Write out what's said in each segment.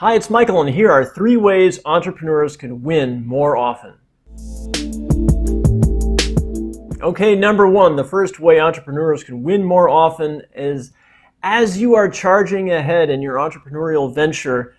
Hi, it's Michael, and here are 3 ways entrepreneurs can win more often. Okay, number 1, the first way entrepreneurs can win more often is as you are charging ahead in your entrepreneurial venture,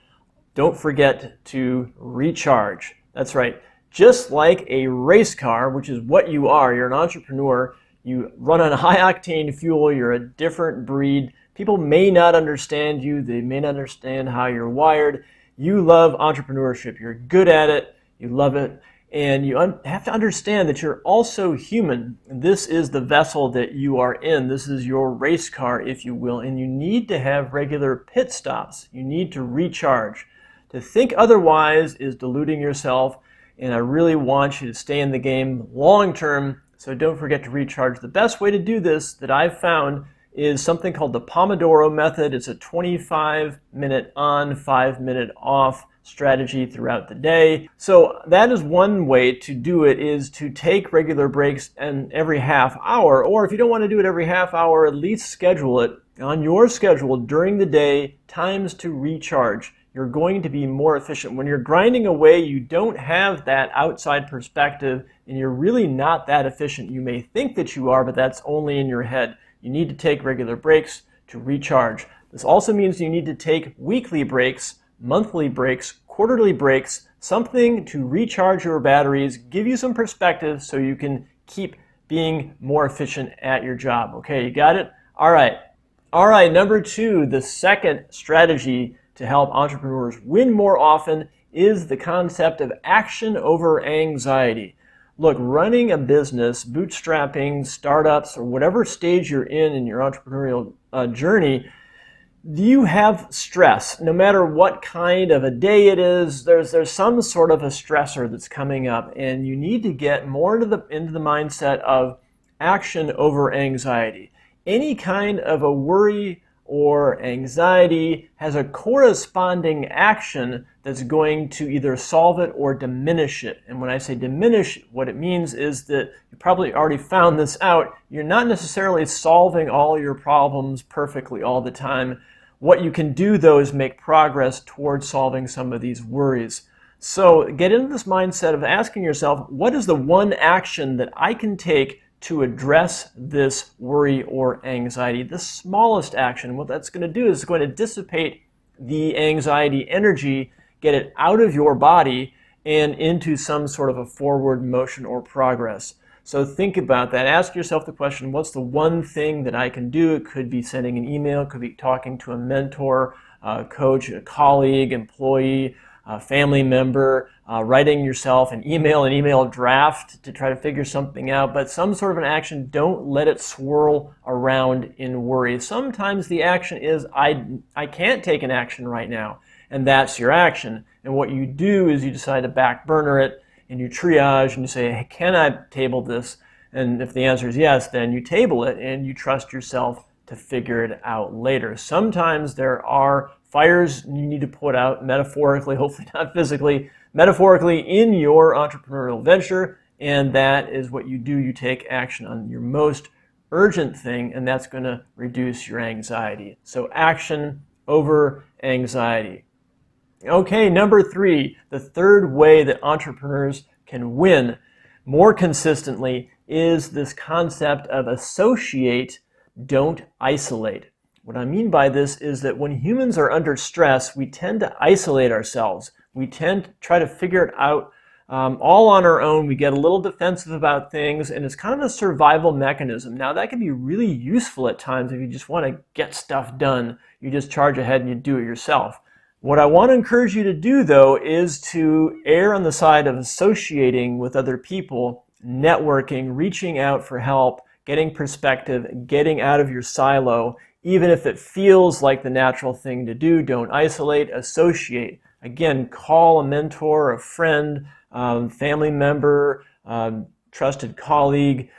don't forget to recharge. That's right. Just like a race car, which is what you are, you're an entrepreneur, you run on high-octane fuel, you're a different breed. People may not understand you, they may not understand how you're wired. You love entrepreneurship, you're good at it, you love it, and you have to understand that you're also human. This is the vessel that you are in. This is your race car, if you will, and you need to have regular pit stops. You need to recharge. To think otherwise is deluding yourself, and I really want you to stay in the game long term, so don't forget to recharge. The best way to do this that I've found is something called the Pomodoro method. It's a 25-minute on, 5-minute off strategy throughout the day. So that is one way to do it, is to take regular breaks and every half hour, or if you don't want to do it every half hour, at least schedule it on your schedule during the day, times to recharge. You're going to be more efficient. When you're grinding away, you don't have that outside perspective, and you're really not that efficient. You may think that you are, but that's only in your head. You need to take regular breaks to recharge. This also means you need to take weekly breaks, monthly breaks, quarterly breaks, something to recharge your batteries, give you some perspective so you can keep being more efficient at your job. Okay, you got it? All right. Number 2, the second strategy to help entrepreneurs win more often is the concept of action over anxiety. Look, running a business, bootstrapping, startups, or whatever stage you're in your entrepreneurial journey, you have stress. No matter what kind of a day it is, there's some sort of a stressor that's coming up, and you need to get more into the mindset of action over anxiety. Any kind of a worry or anxiety has a corresponding action that's going to either solve it or diminish it. And when I say diminish, what it means is that you probably already found this out. You're not necessarily solving all your problems perfectly all the time. What you can do, though, is make progress towards solving some of these worries. So get into this mindset of asking yourself, what is the one action that I can take to address this worry or anxiety? The smallest action. What that's going to do is it's going to dissipate the anxiety energy, get it out of your body and into some sort of a forward motion or progress. So think about that. Ask yourself the question, what's the one thing that I can do? It could be sending an email, it could be talking to a mentor, a coach, a colleague, employee, a family member, writing yourself an email draft to try to figure something out, but some sort of an action. Don't let it swirl around in worry. Sometimes the action is, I can't take an action right now, and that's your action. And what you do is you decide to back burner it, and you triage, and you say, hey, can I table this? And if the answer is yes, then you table it, and you trust yourself to figure it out later. Sometimes there are fires you need to put out, metaphorically, hopefully not physically, metaphorically in your entrepreneurial venture, and that is what you do. You take action on your most urgent thing, and that's going to reduce your anxiety. So action over anxiety. Okay, number 3, the third way that entrepreneurs can win more consistently is this concept of associate, don't isolate. What I mean by this is that when humans are under stress, we tend to isolate ourselves. We tend to try to figure it out all on our own. We get a little defensive about things, and it's kind of a survival mechanism. Now, that can be really useful at times if you just want to get stuff done. You just charge ahead and you do it yourself. What I want to encourage you to do, though, is to err on the side of associating with other people, networking, reaching out for help, getting perspective, getting out of your silo. Even if it feels like the natural thing to do, don't isolate, associate. Again, call a mentor, a friend, family member, trusted colleague,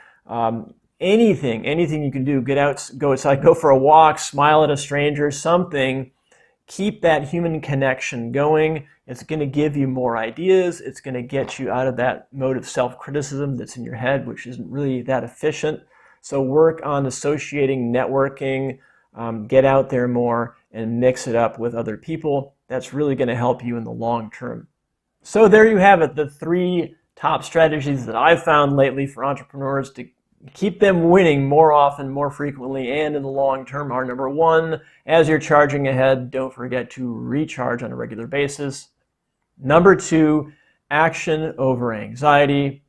anything you can do. Get out, go outside, go for a walk, smile at a stranger, something. Keep that human connection going. It's going to give you more ideas. It's going to get you out of that mode of self-criticism that's in your head, which isn't really that efficient. So work on associating, networking, get out there more, and mix it up with other people that's really going to help you in the long term. So there you have it, the 3 top strategies that I've found lately for entrepreneurs to keep them winning more often, more frequently, and in the long term are: number 1, as you're charging ahead, don't forget to recharge on a regular basis. Number 2, action over anxiety.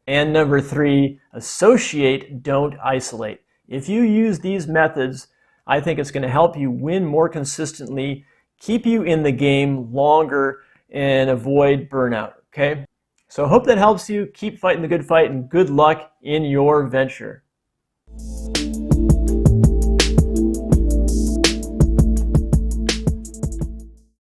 And number 3, associate, don't isolate. If you use these methods, I think it's going to help you win more consistently, keep you in the game longer, and avoid burnout, okay? So I hope that helps you. Keep fighting the good fight, and good luck in your venture.